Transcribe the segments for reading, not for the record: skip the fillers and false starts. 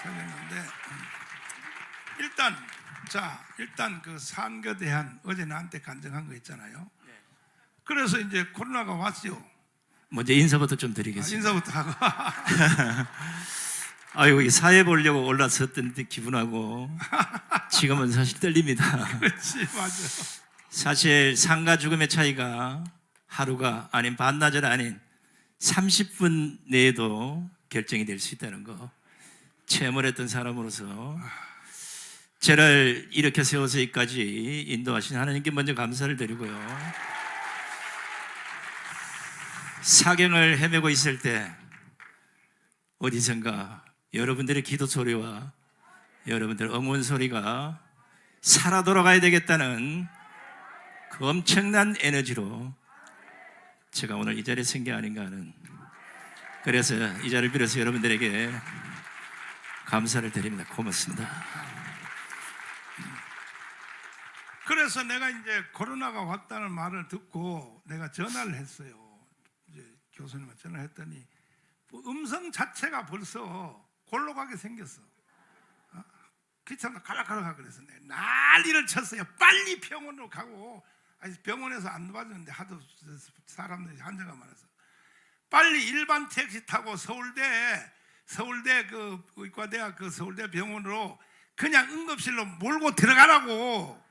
살렸는데 일단 그 상거대한 어제 나한테 간증한 거 있잖아요. 그래서 이제 코로나가 왔죠. 먼저 인사부터 좀 드리겠습니다. 인사부터 하고 아이고, 이 사회 보려고 올라섰던 기분하고 지금은 사실 떨립니다. 그렇지, 맞아. 사실 삶과 죽음의 차이가 하루가 아닌 반나절 아닌 30분 내에도 결정이 될 수 있다는 거 체험을 했던 사람으로서 저를 이렇게 세워서 여기까지 인도하신 하나님께 먼저 감사를 드리고요. 사경을 헤매고 있을 때 어디선가 여러분들의 기도 소리와 여러분들의 응원 소리가 살아 돌아가야 되겠다는 그 엄청난 에너지로 제가 오늘 이 자리에 선 게 아닌가 하는, 그래서 이 자리를 빌어서 여러분들에게 감사를 드립니다. 고맙습니다. 그래서 내가 이제 코로나가 왔다는 말을 듣고 내가 전화를 했어요. 이제 교수님한테 전화를 했더니 음성 자체가 벌써 골로 가게 생겼어. 귀찮아 가락가락 그래서 내가 난리를 쳤어요. 빨리 병원으로 가고, 아니 병원에서 안 받았는데 하도 사람들이 환자가 많아서 빨리 일반 택시 타고 서울대 그 의과대학 그 서울대 병원으로 그냥 응급실로 몰고 들어가라고.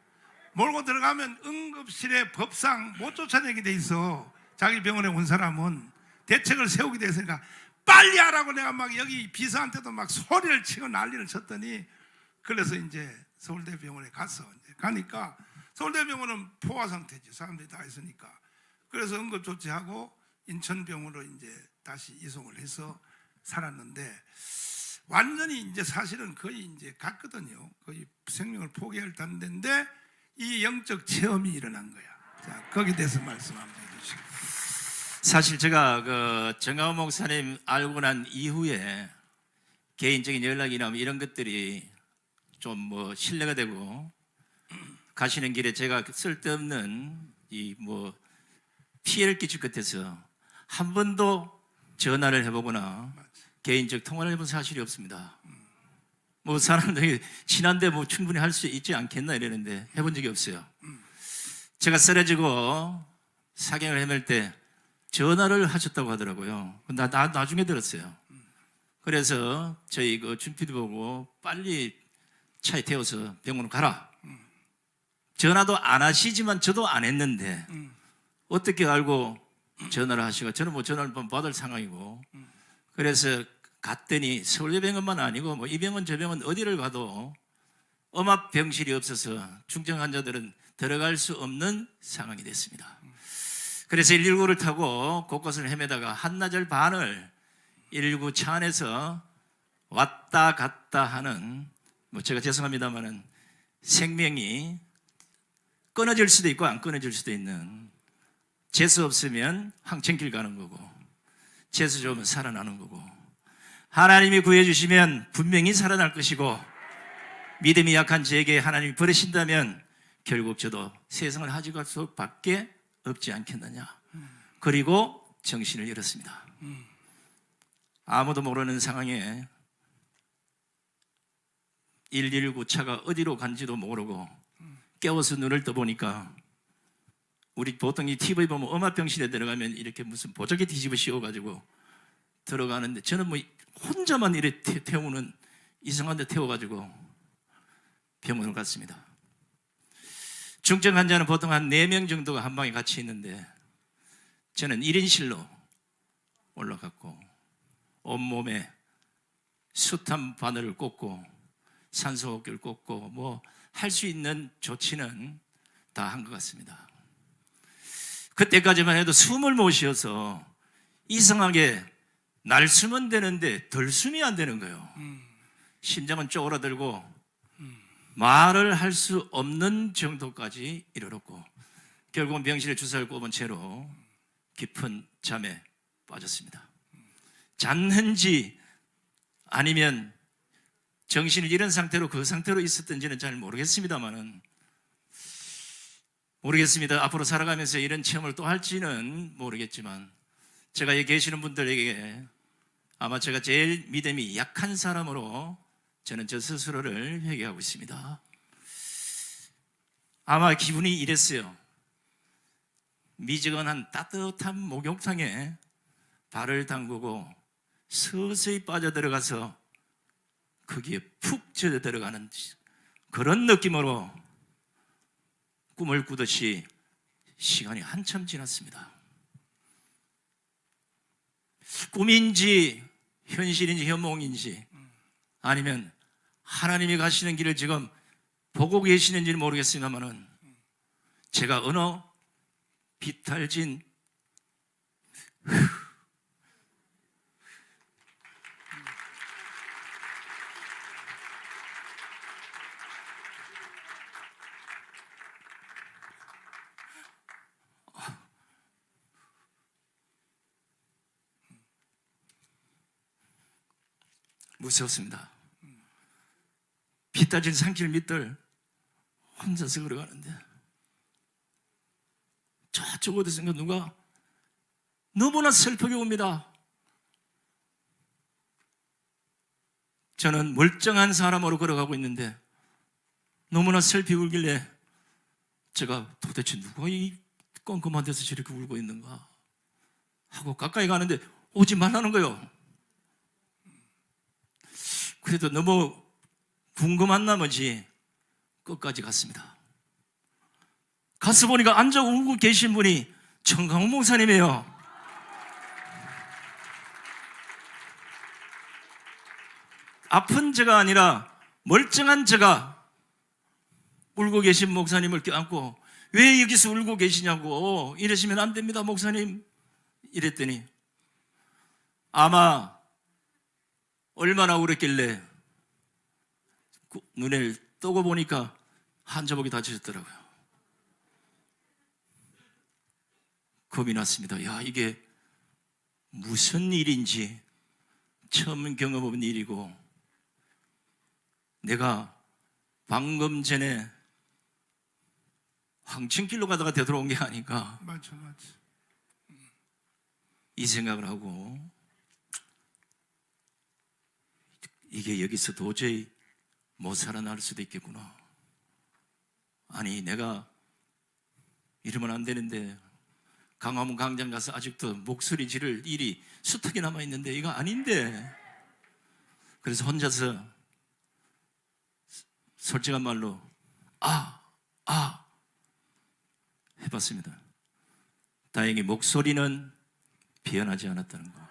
몰고 들어가면 응급실에 법상 못 쫓아내게 돼 있어. 자기 병원에 온 사람은 대책을 세우게 돼 있으니까 빨리 하라고 내가 막 여기 비서한테도 막 소리를 치고 난리를 쳤더니, 그래서 이제 서울대 병원에 가서 이제 가니까 서울대 병원은 포화 상태지. 사람들이 다 있으니까. 그래서 응급 조치하고 인천병원으로 이제 다시 이송을 해서 살았는데, 완전히 이제 사실은 거의 이제 갔거든요. 거의 생명을 포기할 단계인데 이 영적 체험이 일어난 거야. 자, 거기에 대해서 말씀 한번 해주시고. 사실 제가 그 정강훈 목사님 알고 난 이후에 개인적인 연락이나 뭐 이런 것들이 좀 뭐 신뢰가 되고, 가시는 길에 제가 쓸데없는 이 뭐 피해를 끼칠 것 같아서 한 번도 전화를 해보거나 개인적 통화를 해본 사실이 없습니다. 뭐 사람들이 친한데 뭐 충분히 할 수 있지 않겠나 이러는데 해본 적이 없어요. 제가 쓰러지고 사경을 헤맬 때 전화를 하셨다고 하더라고요. 나중에 들었어요. 그래서 저희 그 준피디 보고 빨리 차에 태워서 병원으로 가라. 전화도 안 하시지만 저도 안 했는데 어떻게 알고 전화를 하시고, 저는 뭐 전화를 받을 상황이고, 그래서 갔더니 서울대병원만 아니고 뭐 이 병원 저 병원 어디를 가도 엄합 병실이 없어서 중증 환자들은 들어갈 수 없는 상황이 됐습니다. 그래서 119를 타고 곳곳을 헤매다가 한나절 반을 119 차 안에서 왔다 갔다 하는, 뭐 제가 죄송합니다만은 생명이 끊어질 수도 있고 안 끊어질 수도 있는, 재수 없으면 황천길 가는 거고 재수 좋으면 살아나는 거고, 하나님이 구해주시면 분명히 살아날 것이고, 믿음이 약한 저에게 하나님이 버리신다면 결국 저도 세상을 가져갈 수밖에 없지 않겠느냐. 그리고 정신을 잃었습니다. 아무도 모르는 상황에 119 차가 어디로 간지도 모르고 깨워서 눈을 떠보니까, 우리 보통 이 TV 보면 엄합병실에 들어가면 이렇게 무슨 보조개 뒤집어 씌워가지고 들어가는데, 저는 뭐 혼자만 이렇게 태우는 이상한 데 태워가지고 병원을 갔습니다. 중증 환자는 보통 한 4명 정도가 한 방에 같이 있는데 저는 1인실로 올라갔고, 온몸에 숱한 바늘을 꽂고 산소호흡기를 꽂고 뭐 할 수 있는 조치는 다 한 것 같습니다. 그때까지만 해도 숨을 못 쉬어서 이상하게 날숨은 되는데 덜숨이 안 되는 거예요. 심장은 쪼그라들고 말을 할 수 없는 정도까지 이르렀고, 결국은 병실에 주사를 꼽은 채로 깊은 잠에 빠졌습니다. 잤는지 아니면 정신을 잃은 상태로 그 상태로 있었던지는 잘 모르겠습니다만은, 모르겠습니다. 앞으로 살아가면서 이런 체험을 또 할지는 모르겠지만, 제가 여기 계시는 분들에게 아마 제가 제일 믿음이 약한 사람으로 저는 저 스스로를 회개하고 있습니다. 아마 기분이 이랬어요. 미지근한 따뜻한 목욕탕에 발을 담그고 서서히 빠져들어가서 거기에 푹 젖어 들어가는 그런 느낌으로 꿈을 꾸듯이 시간이 한참 지났습니다. 꿈인지 현실인지 현몽인지 아니면 하나님이 가시는 길을 지금 보고 계시는지는 모르겠습니다만은 제가 어느 비탈진 무서웠습니다. 비따진 산길 밑을 혼자서 걸어가는데 저쪽 어디선가 누가 너무나 슬프게 옵니다. 저는 멀쩡한 사람으로 걸어가고 있는데 너무나 슬피 울길래 제가 도대체 누가 이 껌껌한 데서 저렇게 울고 있는가 하고 가까이 가는데 오지 말라는 거예요. 그래도 너무 궁금한 나머지 끝까지 갔습니다. 가서 보니까 앉아 울고 계신 분이 정강훈 목사님이에요. 아픈 제가 아니라 멀쩡한 제가 울고 계신 목사님을 껴안고 왜 여기서 울고 계시냐고 이러시면 안 됩니다 목사님 이랬더니 아마 얼마나 울었길래 눈을 뜨고 보니까 한자복이 다치셨더라고요. 겁이 났습니다. 야, 이게 무슨 일인지 처음 경험해본 일이고 내가 방금 전에 황천길로 가다가 되돌아온 게 아닌가 맞죠. 이 생각을 하고 이게 여기서 도저히 못 살아날 수도 있겠구나. 아니 내가 이러면 안 되는데 강화문 광장 가서 아직도 목소리 지를 일이 수탁이 남아있는데 이거 아닌데 그래서 혼자서 솔직한 말로 해봤습니다. 다행히 목소리는 변하지 않았다는 거.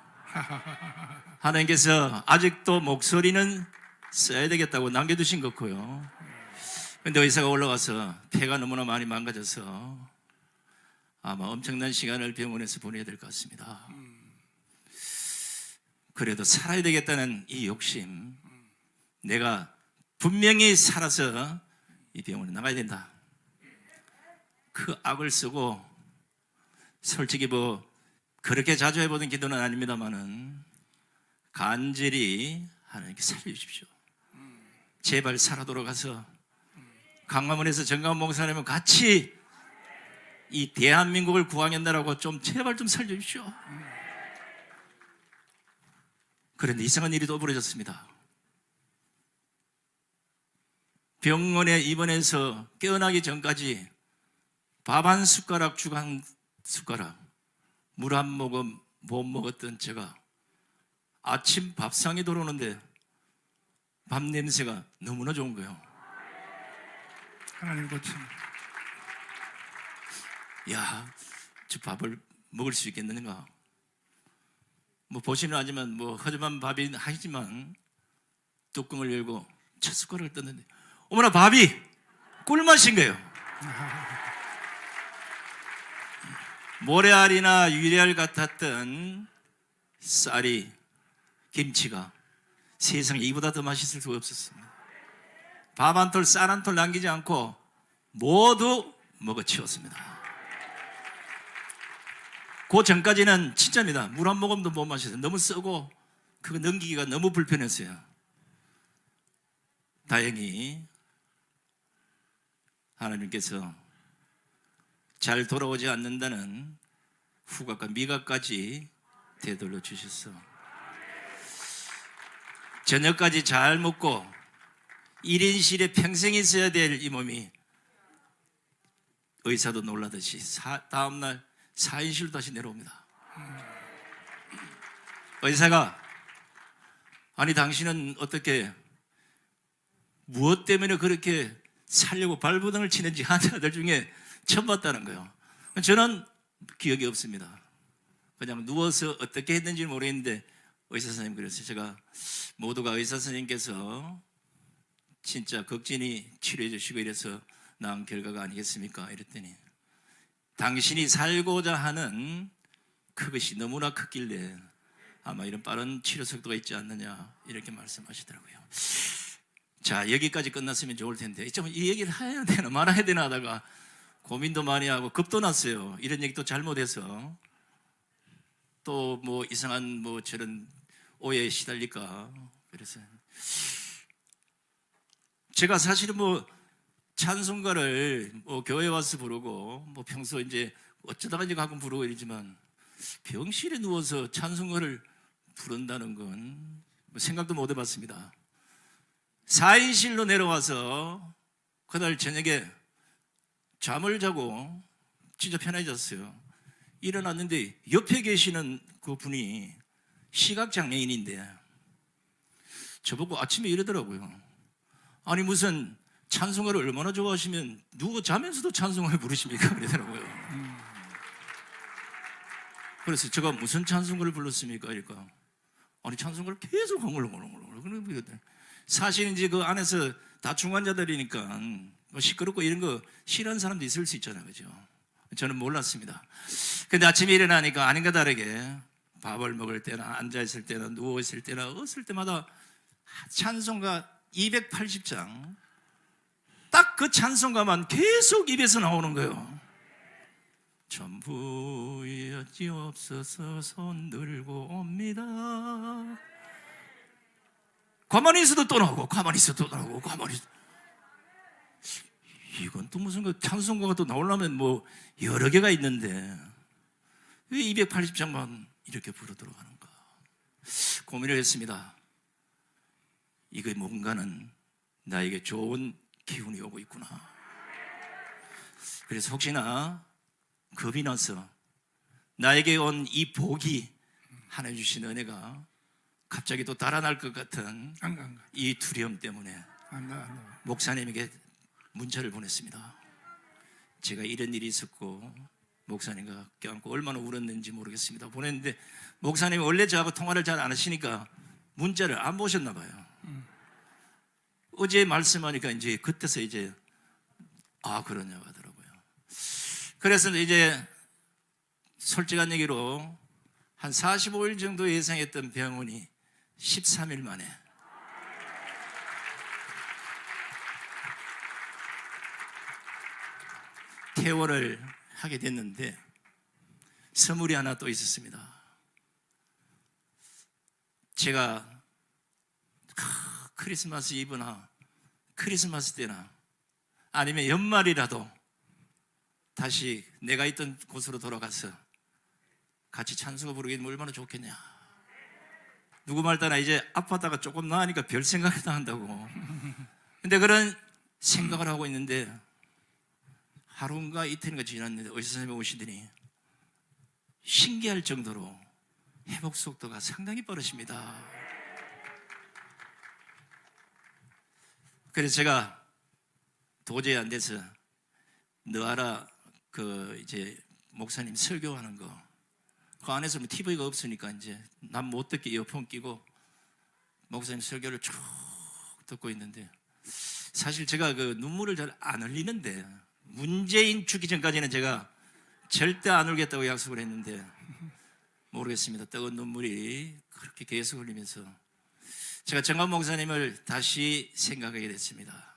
하나님께서 아직도 목소리는 써야 되겠다고 남겨두신 거고요. 근데 의사가 올라가서 폐가 너무나 많이 망가져서 아마 엄청난 시간을 병원에서 보내야 될 것 같습니다. 그래도 살아야 되겠다는 이 욕심, 내가 분명히 살아서 이 병원에 나가야 된다. 그 악을 쓰고 솔직히 뭐 그렇게 자주 해보던 기도는 아닙니다만은 간절히 하나님께 살려주십시오. 제발 살아 돌아가서 강화문에서 정강훈 목사님은 같이 이 대한민국을 구하겠다라고 좀 제발 좀 살려주십시오. 그런데 이상한 일이 또 벌어졌습니다. 병원에 입원해서 깨어나기 전까지 밥 한 숟가락, 죽 한 숟가락, 물 한 모금 못 먹었던 제가 아침 밥상에 들어오는데 밥 냄새가 너무나 좋은 거예요. 하나님 고침. 야, 저 밥을 먹을 수 있겠는가? 뭐 보시는 하지만 뭐 허름한 밥이 하지만 뚜껑을 열고 첫 숟가락을 떴는데 어머나 밥이 꿀맛인 거예요. 모래알이나 유리알 같았던 쌀이 김치가 세상에 이보다 더 맛있을 수가 없었습니다. 밥 한 톨, 쌀 한 톨 남기지 않고 모두 먹어치웠습니다. 그 전까지는 진짜입니다. 물 한 모금도 못 마셨어요. 너무 쓰고 그거 넘기기가 너무 불편했어요. 다행히 하나님께서 잘 돌아오지 않는다는 후각과 미각까지 되돌려 주셨어. 저녁까지 잘 먹고 1인실에 평생 있어야 될 이 몸이 의사도 놀라듯이 다음날 4인실로 다시 내려옵니다. 의사가 아니 당신은 어떻게 무엇 때문에 그렇게 살려고 발버둥을 치는지 환자들 중에 처음 봤다는 거예요. 저는 기억이 없습니다. 그냥 누워서 어떻게 했는지 모르겠는데 의사 선생님 그랬어요. 제가 모두가 의사 선생님께서 진짜 극진히 치료해 주시고 이래서 나은 결과가 아니겠습니까? 이랬더니 당신이 살고자 하는 그것이 너무나 컸길래 아마 이런 빠른 치료 속도가 있지 않느냐 이렇게 말씀하시더라고요. 자, 여기까지 끝났으면 좋을 텐데 좀 이 얘기를 해야 되나 말아야 되나 하다가 고민도 많이 하고 겁도 났어요. 이런 얘기 또 잘못해서 또 뭐 이상한 뭐 저런 오해에 시달릴까. 그래서 제가 사실은 뭐 찬송가를 뭐 교회 와서 부르고 뭐 평소 이제 어쩌다가 이제 가끔 부르고 이러지만 병실에 누워서 찬송가를 부른다는 건 뭐 생각도 못 해봤습니다. 4인실로 내려와서 그날 저녁에 잠을 자고 진짜 편해졌어요. 일어났는데 옆에 계시는 그 분이 시각장애인인데 저보고 아침에 이러더라고요. 아니 무슨 찬송가를 얼마나 좋아하시면 누워 자면서도 찬송가를 부르십니까? 그러더라고요. 그래서 제가 무슨 찬송가를 불렀습니까? 그러니까 아니 찬송가를 계속 흥얼흥얼. 사실 이제 그 안에서 다 중환자들이니까 뭐 시끄럽고 이런 거 싫어하는 사람도 있을 수 있잖아요, 그죠? 저는 몰랐습니다. 근데 아침에 일어나니까 아닌가 다르게 밥을 먹을 때나 앉아 있을 때나 누워 있을 때나 어을 때마다 찬송가 280장 딱 그 찬송가만 계속 입에서 나오는 거예요. 전부 여지없어서 손 들고 옵니다. 가만히 있어도 또 나오고 가만히 있어도 또 나오고 가만히 있어도. 이건 또 무슨 그 찬송가가 또 나오려면 뭐 여러 개가 있는데 왜 280장만 이렇게 부르도록 하는가 고민을 했습니다. 이게 뭔가는 나에게 좋은 기운이 오고 있구나. 그래서 혹시나 겁이 나서 나에게 온 이 복이 하나님 주신 은혜가 갑자기 또 달아날 것 같은 이 두려움 때문에 목사님에게 문자를 보냈습니다. 제가 이런 일이 있었고 목사님과 껴안고 얼마나 울었는지 모르겠습니다. 보냈는데 목사님이 원래 저하고 통화를 잘 안 하시니까 문자를 안 보셨나 봐요. 어제 말씀하니까 이제 그때서 이제 그러냐고 하더라고요. 그래서 이제 솔직한 얘기로 한 45일 정도 예상했던 병원이 13일 만에 퇴원을 하게 됐는데 선물이 하나 또 있었습니다. 제가 크리스마스 이브나 크리스마스 때나 아니면 연말이라도 다시 내가 있던 곳으로 돌아가서 같이 찬송가 부르게 되면 얼마나 좋겠냐. 누구 말 따나 이제 아팠다가 조금 나으니까 별 생각을 다 한다고. 근데 그런 생각을 하고 있는데 하루인가 이틀인가 지났는데 의사 선생님이 오시더니 신기할 정도로 회복 속도가 상당히 빠르십니다. 그래서 제가 도저히 안 돼서 너 알아 그 이제 목사님 설교하는 거 그 안에서 뭐 TV가 없으니까 이제 난 못 듣게 이어폰 끼고 목사님 설교를 쭉 듣고 있는데 사실 제가 그 눈물을 잘 안 흘리는데 문재인 죽기 전까지는 제가 절대 안 울겠다고 약속을 했는데 모르겠습니다. 뜨거운 눈물이 그렇게 계속 흘리면서 제가 정광 목사님을 다시 생각하게 됐습니다.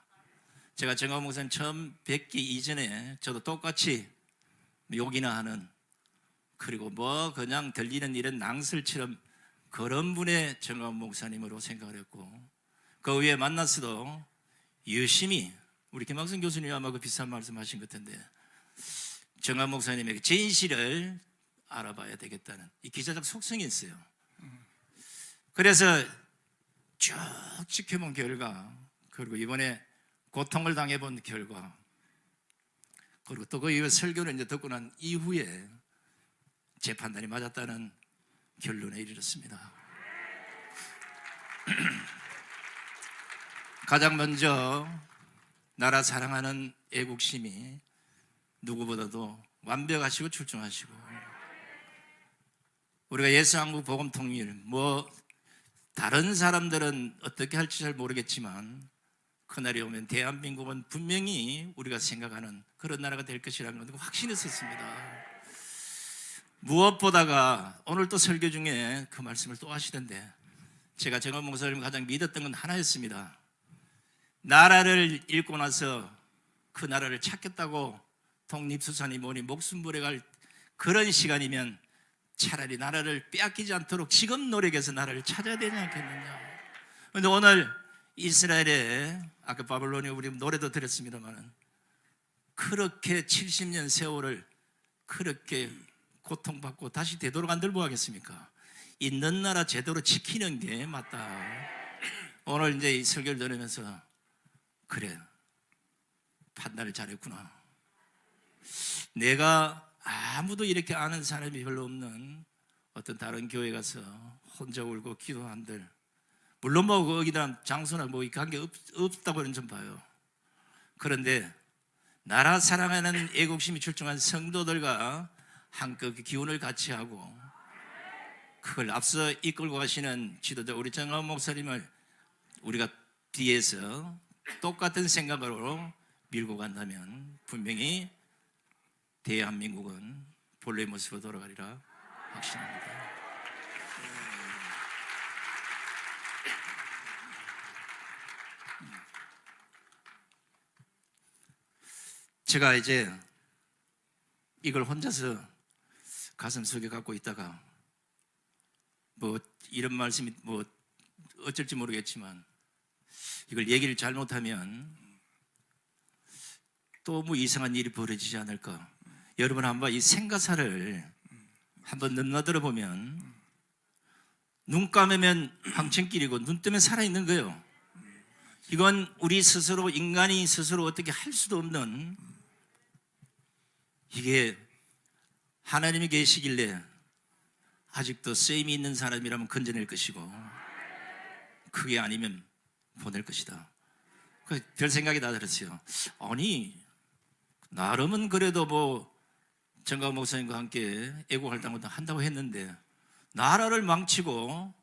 제가 정광 목사님 처음 뵙기 이전에 저도 똑같이 욕이나 하는 그리고 뭐 그냥 들리는 이런 낭설처럼 그런 분의 정광 목사님으로 생각을 했고 그 후에 만났어도 열심히 우리 김학성 교수님이 아마 그 비슷한 말씀하신 것 같은데 정광 목사님에게 진실을 알아봐야 되겠다는 이 기자적 속성이 있어요. 그래서 쭉 지켜본 결과 그리고 이번에 고통을 당해본 결과, 그리고 또 그 이후 설교를 이제 듣고 난 이후에 제 판단이 맞았다는 결론에 이르렀습니다. 가장 먼저 나라 사랑하는 애국심이 누구보다도 완벽하시고 출중하시고, 우리가 예수한국 복음 통일, 다른 사람들은 어떻게 할지 잘 모르겠지만 그날이 오면 대한민국은 분명히 우리가 생각하는 그런 나라가 될 것이라는 걸 확신했었습니다. 무엇보다가 오늘 또 설교 중에 그 말씀을 또 하시던데, 제가 정원 목사님 가장 믿었던 건 하나였습니다. 나라를 잃고 나서 그 나라를 찾겠다고 독립수산이 뭐니 목숨 버려갈 그런 시간이면 차라리 나라를 빼앗기지 않도록 지금 노력해서 나라를 찾아야 되지 않겠느냐. 그런데 오늘 이스라엘에, 아까 바벨론에 우리 노래도 들었습니다만, 그렇게 70년 세월을 그렇게 고통받고 다시 되도록 안 들고 하겠습니까? 있는 나라 제대로 지키는 게 맞다. 오늘 이제 이 설교를 들으면서, 그래, 판단을 잘했구나. 내가 아무도 이렇게 아는 사람이 별로 없는 어떤 다른 교회 가서 혼자 울고 기도한들, 물론 거기다 장소나 관계 없다고는 좀 봐요. 그런데 나라 사랑하는 애국심이 출중한 성도들과 한껏 기운을 같이 하고 그걸 앞서 이끌고 가시는 지도자 우리 정가원 목사님을 우리가 뒤에서 똑같은 생각으로 밀고 간다면 분명히 대한민국은 본래의 모습으로 돌아가리라 확신합니다. 제가 이제 이걸 혼자서 가슴속에 갖고 있다가 이런 말씀이 어쩔지 모르겠지만 이걸 얘기를 잘못하면 또 이상한 일이 벌어지지 않을까. 여러분 한번 이 생가사를 한번 넘나들어 보면 눈 감으면 황천길이고 눈 뜨면 살아있는 거예요. 이건 우리 스스로, 인간이 스스로 어떻게 할 수도 없는, 이게 하나님이 계시길래 아직도 쓰임이 있는 사람이라면 건져낼 것이고 그게 아니면 보낼 것이다. 별 생각이 다 들었어요. 아니, 나름은 그래도 정가원 목사님과 함께 애국활동을 한다고 했는데 나라를 망치고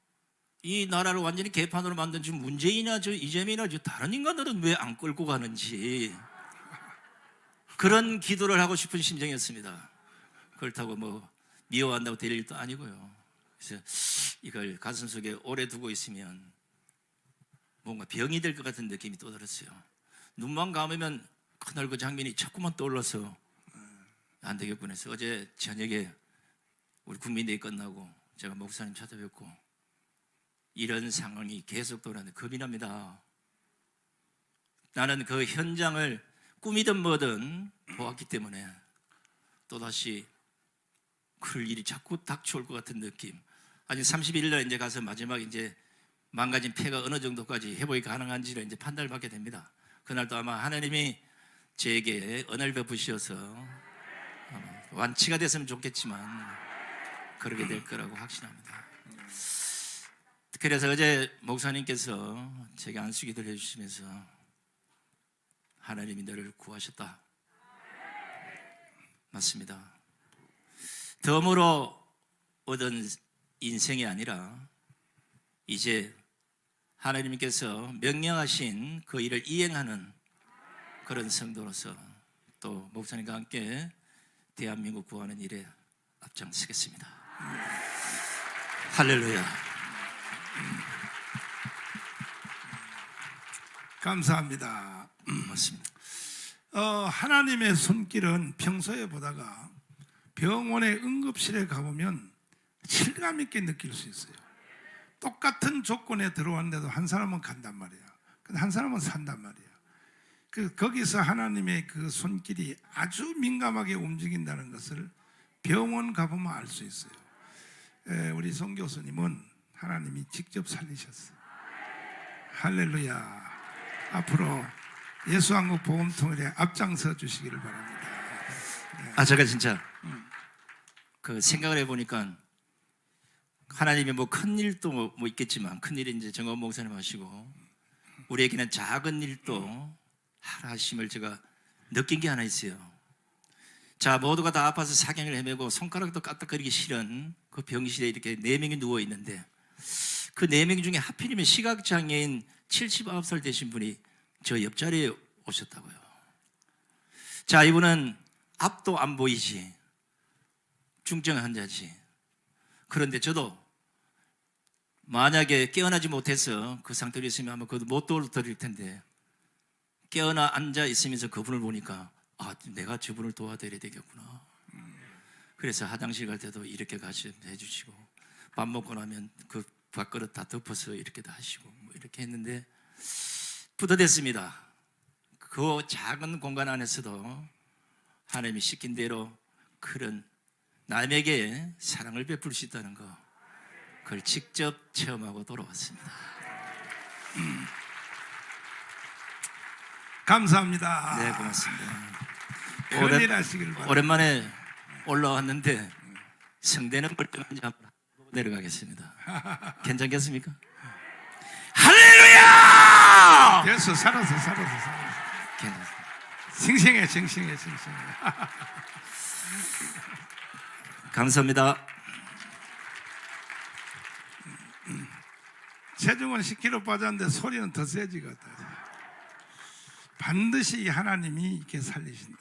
이 나라를 완전히 개판으로 만든 지금 문재인이나 이재명이나 다른 인간들은 왜 안 끌고 가는지 그런 기도를 하고 싶은 심정이었습니다. 그렇다고 미워한다고 될 일도 아니고요. 그래서 이걸 가슴속에 오래 두고 있으면 뭔가 병이 될 것 같은 느낌이 또 들었어요. 눈만 감으면 그날 그 장면이 자꾸만 떠올라서 안 되겠구나 해서 어제 저녁에 우리 국민대회 끝나고 제가 목사님 찾아뵙고 이런 상황이 계속 돌아오는데 겁이 납니다. 나는 그 현장을 꿈이든 뭐든 보았기 때문에 또다시 그럴 일이 자꾸 닥쳐올 것 같은 느낌. 아직 31일 날 이제 가서 마지막 이제 망가진 폐가 어느 정도까지 회복이 가능한지를 이제 판단을 받게 됩니다. 그날도 아마 하나님이 제게 은혜를 베푸셔서 완치가 됐으면 좋겠지만 그렇게 될 거라고 확신합니다. 그래서 어제 목사님께서 제게 안수기도를 해주시면서 하나님이 너를 구하셨다. 맞습니다. 덤으로 얻은 인생이 아니라 이제 하나님께서 명령하신 그 일을 이행하는 그런 성도로서 또 목사님과 함께 대한민국 구하는 일에 앞장서겠습니다. 할렐루야. 감사합니다. 맞습니다. 하나님의 손길은 평소에 보다가 병원의 응급실에 가보면 실감 있게 느낄 수 있어요. 똑같은 조건에 들어왔는데도 한 사람은 간단 말이야. 근데 한 사람은 산단 말이야. 거기서 하나님의 그 손길이 아주 민감하게 움직인다는 것을 병원 가보면 알 수 있어요. 우리 송 교수님은 하나님이 직접 살리셨어요. 할렐루야. 앞으로 예수한국 복음통일에 앞장서 주시기를 바랍니다. 제가 진짜 그 생각을 해보니까 하나님이 뭐 큰 일도 뭐 있겠지만 큰 일이 이제 정원 목사님 하시고 우리에게는 작은 일도 하심을 제가 느낀 게 하나 있어요. 자, 모두가 다 아파서 사경을 헤매고 손가락도 까딱거리기 싫은 그 병실에 이렇게 4명이 누워 있는데 그 4명 중에 하필이면 시각장애인 79살 되신 분이 저 옆자리에 오셨다고요. 자, 이분은 앞도 안 보이지, 중증 환자지. 그런데 저도 만약에 깨어나지 못해서 그 상태로 있으면 아마 그것도 못 도와드릴 텐데 깨어나 앉아 있으면서 그분을 보니까 내가 저분을 도와드려야 되겠구나. 그래서 화장실 갈 때도 이렇게 같이 해주시고 밥 먹고 나면 그 밥그릇 다 덮어서 이렇게 다 하시고 뭐 이렇게 했는데 뿌듯했습니다. 그 작은 공간 안에서도 하나님이 시킨 대로 그런 남에게 사랑을 베풀 수 있다는 거, 그걸 직접 체험하고 돌아왔습니다. 감사합니다. 네, 고맙습니다. 큰일 하시길 바랍니다. 오랜만에 올라왔는데 성대는 멀쩡한지 한번 내려가겠습니다. 괜찮겠습니까? 할렐루야! 됐어, 살았어. 괜찮습니다. 싱싱해. 감사합니다. 체중은 10kg 빠졌는데 소리는 더 세지거든. 반드시 하나님이 이렇게 살리신다.